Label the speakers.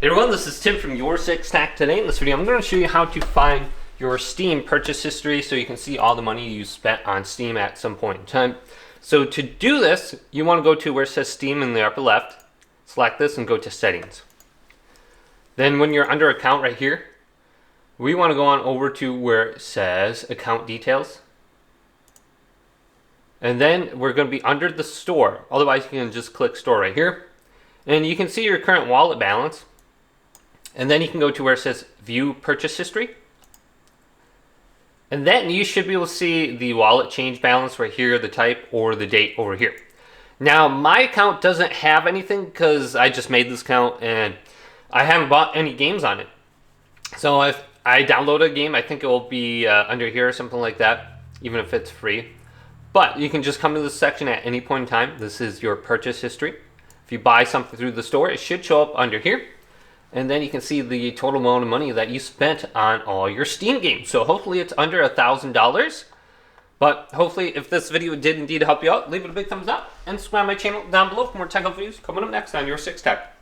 Speaker 1: Hey everyone, this is Tim from Your Six Tack. Today in this video, I'm going to show you how to find your Steam purchase history so you can see all the money you spent on Steam at some point in time. So to do this, you want to go to where it says Steam in the upper left, select this and go to Settings. Then when you're under Account right here, we want to go on over to where it says Account Details. And then we're going to be under the Store. Otherwise, you can just click Store right here. And you can see your current wallet balance. And then you can go to where it says View Purchase History. And then you should be able to see the wallet change balance right here, the type, or the date over here. Now, my account doesn't have anything because I just made this account and I haven't bought any games on it. So if I download a game, I think it will be under here or something like that, even if it's free. But you can just come to this section at any point in time. This is your purchase history. If you buy something through the store, it should show up under here. And then you can see the total amount of money that you spent on all your Steam games. So hopefully it's under $1,000. But hopefully if this video did indeed help you out, leave it a big thumbs up and subscribe to my channel down below for more tech videos coming up next on Your Six Tech.